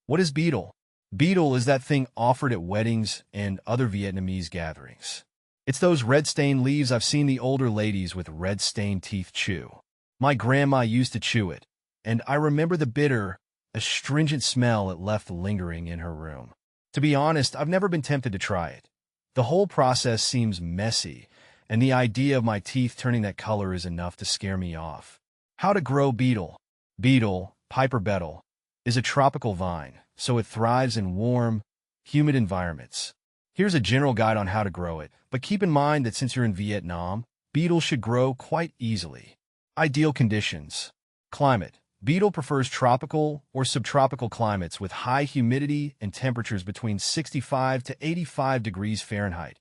What is betel? Betel is that thing offered at weddings and other Vietnamese gatherings. It's those red-stained leaves I've seen the older ladies with red-stained teeth chew. My grandma used to chew it, and I remember the bitter, astringent smell it left lingering in her room. To be honest, I've never been tempted to try it. The whole process seems messy, and the idea of my teeth turning that color is enough to scare me off. How to grow betel? Betel, Piper betel, is a tropical vine, so it thrives in warm, humid environments. Here's a general guide on how to grow it, but keep in mind that since you're in Vietnam, betel should grow quite easily. Ideal conditions. Climate. Betel prefers tropical or subtropical climates with high humidity and temperatures between 65 to 85 degrees Fahrenheit,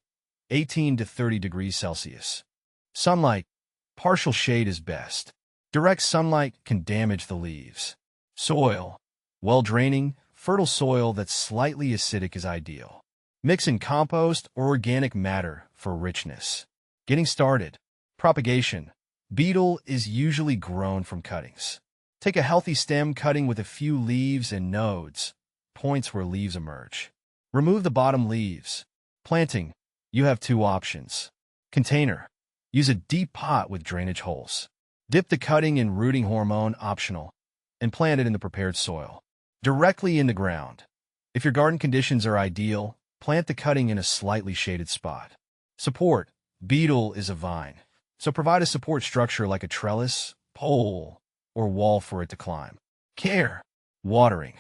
18 to 30 degrees Celsius. Sunlight. Partial shade is best. Direct sunlight can damage the leaves. Soil. Well-draining, fertile soil that's slightly acidic is ideal. Mix in compost or organic matter for richness. Getting started. Propagation. Betel is usually grown from cuttings. Take a healthy stem cutting with a few leaves and nodes, points where leaves emerge. Remove the bottom leaves. Planting. You have two options. Container. Use a deep pot with drainage holes. Dip the cutting in rooting hormone, optional, and plant it in the prepared soil. Directly in the ground. If your garden conditions are ideal, plant the cutting in a slightly shaded spot. Support. Betel is a vine, so provide a support structure like a trellis, pole, or wall for it to climb. Care. Watering.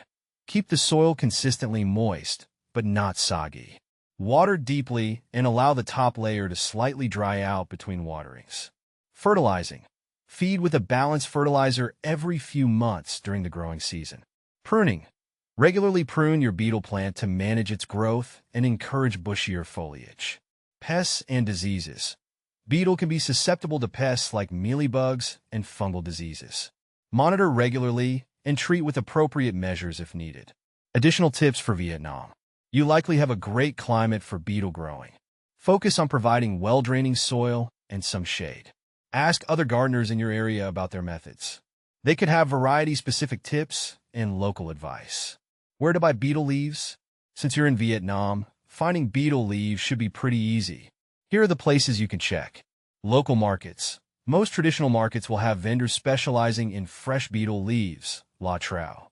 Keep the soil consistently moist, but not soggy. Water deeply and allow the top layer to slightly dry out between waterings. Fertilizing. Feed with a balanced fertilizer every few months during the growing season. Pruning. Regularly prune your betel plant to manage its growth and encourage bushier foliage. Pests and diseases. Betel can be susceptible to pests like mealybugs and fungal diseases. Monitor regularly and treat with appropriate measures if needed. Additional tips for Vietnam. You likely have a great climate for betel growing. Focus on providing well-draining soil and some shade. Ask other gardeners in your area about their methods. They could have variety-specific tips and local advice. Where to buy betel leaves? Since you're in Vietnam, finding betel leaves should be pretty easy. Here are the places you can check. Local markets. Most traditional markets will have vendors specializing in fresh betel leaves, La Trao.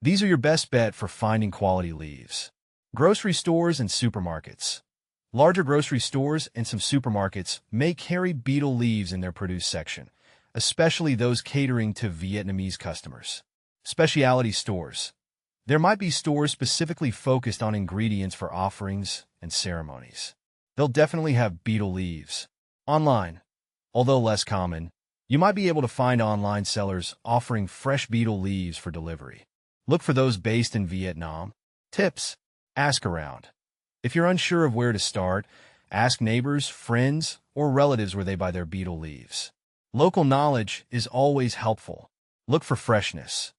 These are your best bet for finding quality leaves. Grocery stores and supermarkets. Larger grocery stores and some supermarkets may carry betel leaves in their produce section, especially those catering to Vietnamese customers. Specialty stores. There might be stores specifically focused on ingredients for offerings and ceremonies. They'll definitely have betel leaves. Online. Although less common, you might be able to find online sellers offering fresh betel leaves for delivery. Look for those based in Vietnam. Tips. Ask around. If you're unsure of where to start, ask neighbors, friends, or relatives where they buy their betel leaves. Local knowledge is always helpful. Look for freshness.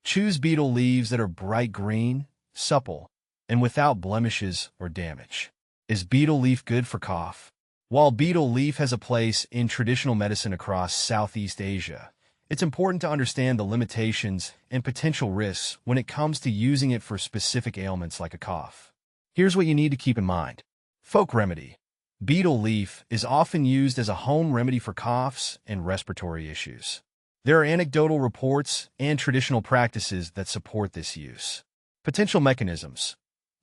Choose betel leaves that are bright green, supple, and without blemishes or damage. Is betel leaf good for cough? While betel leaf has a place in traditional medicine across Southeast Asia, it's important to understand the limitations and potential risks when it comes to using it for specific ailments like a cough. Here's what you need to keep in mind. Folk remedy. Betel leaf is often used as a home remedy for coughs and respiratory issues. There are anecdotal reports and traditional practices that support this use. Potential mechanisms.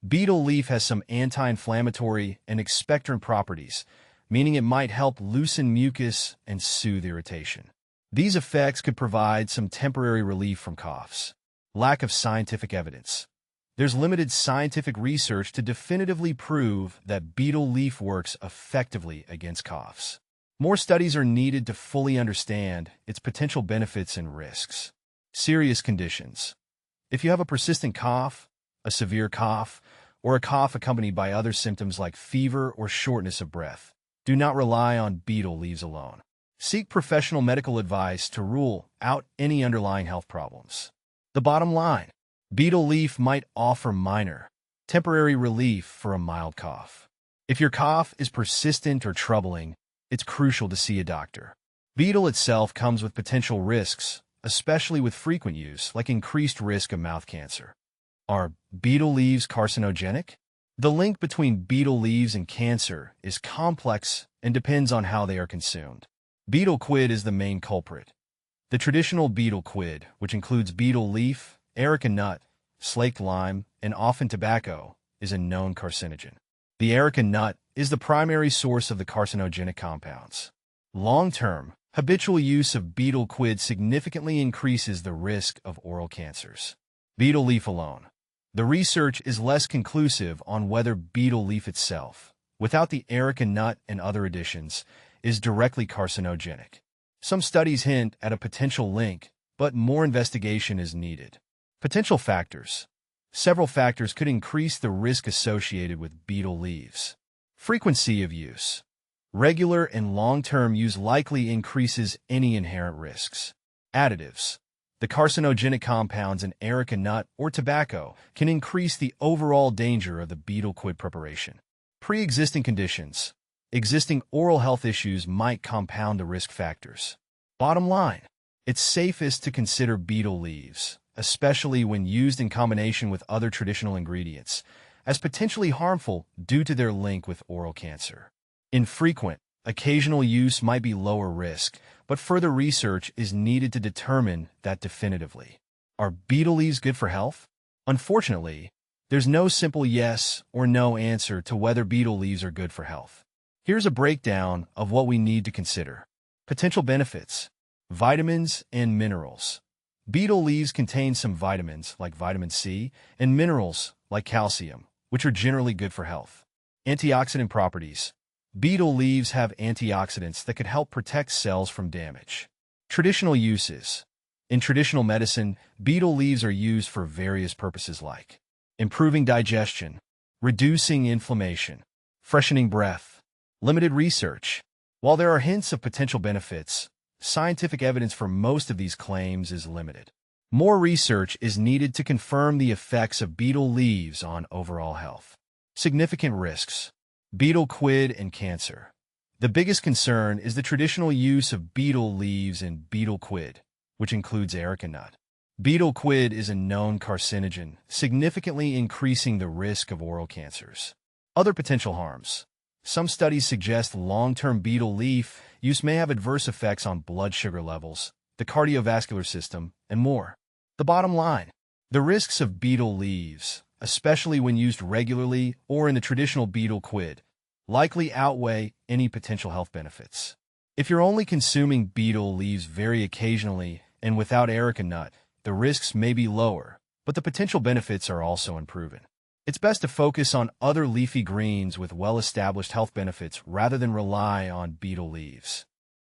Betel leaf has some anti-inflammatory and expectorant properties, meaning it might help loosen mucus and soothe irritation. These effects could provide some temporary relief from coughs. Lack of scientific evidence. There's limited scientific research to definitively prove that betel leaf works effectively against coughs. More studies are needed to fully understand its potential benefits and risks. Serious conditions. If you have a persistent cough, a severe cough, or a cough accompanied by other symptoms like fever or shortness of breath, do not rely on betel leaves alone. Seek professional medical advice to rule out any underlying health problems. The bottom line. Betel leaf might offer minor, temporary relief for a mild cough. If your cough is persistent or troubling, it's crucial to see a doctor. Betel itself comes with potential risks, especially with frequent use, like increased risk of mouth cancer. Are betel leaves carcinogenic? The link between betel leaves and cancer is complex and depends on how they are consumed. Betel quid is the main culprit. The traditional betel quid, which includes betel leaf, areca nut, slaked lime, and often tobacco, is a known carcinogen. The areca nut is the primary source of the carcinogenic compounds. Long-term, habitual use of betel quid significantly increases the risk of oral cancers. Betel leaf alone. The research is less conclusive on whether betel leaf itself, without the areca nut and other additions, is directly carcinogenic. Some studies hint at a potential link, but more investigation is needed. Potential factors. Several factors could increase the risk associated with betel leaves. Frequency of use. Regular and long-term use likely increases any inherent risks. Additives. The carcinogenic compounds in areca nut or tobacco can increase the overall danger of the betel quid preparation. Pre-existing conditions. Existing oral health issues might compound the risk factors. Bottom line, it's safest to consider betel leaves, especially when used in combination with other traditional ingredients, as potentially harmful due to their link with oral cancer. Infrequent, occasional use might be lower risk, but further research is needed to determine that definitively. Are betel leaves good for health? Unfortunately, there's no simple yes or no answer to whether betel leaves are good for health. Here's a breakdown of what we need to consider. Potential benefits. Vitamins and minerals. Betel leaves contain some vitamins, like vitamin C, and minerals, like calcium, which are generally good for health. Antioxidant properties. Betel leaves have antioxidants that could help protect cells from damage. Traditional uses. In traditional medicine, betel leaves are used for various purposes like improving digestion, reducing inflammation, freshening breath. Limited research. While there are hints of potential benefits, scientific evidence for most of these claims is limited. More research is needed to confirm the effects of betel leaves on overall health. Significant risks. Betel quid and cancer. The biggest concern is the traditional use of betel leaves in betel quid, which includes areca nut. Betel quid is a known carcinogen, significantly increasing the risk of oral cancers. Other potential harms. Some studies suggest long-term betel leaf use may have adverse effects on blood sugar levels, the cardiovascular system, and more. The bottom line, the risks of betel leaves, especially when used regularly or in the traditional betel quid, likely outweigh any potential health benefits. If you're only consuming betel leaves very occasionally and without areca nut, the risks may be lower, but the potential benefits are also unproven. It's best to focus on other leafy greens with well-established health benefits rather than rely on betel leaves.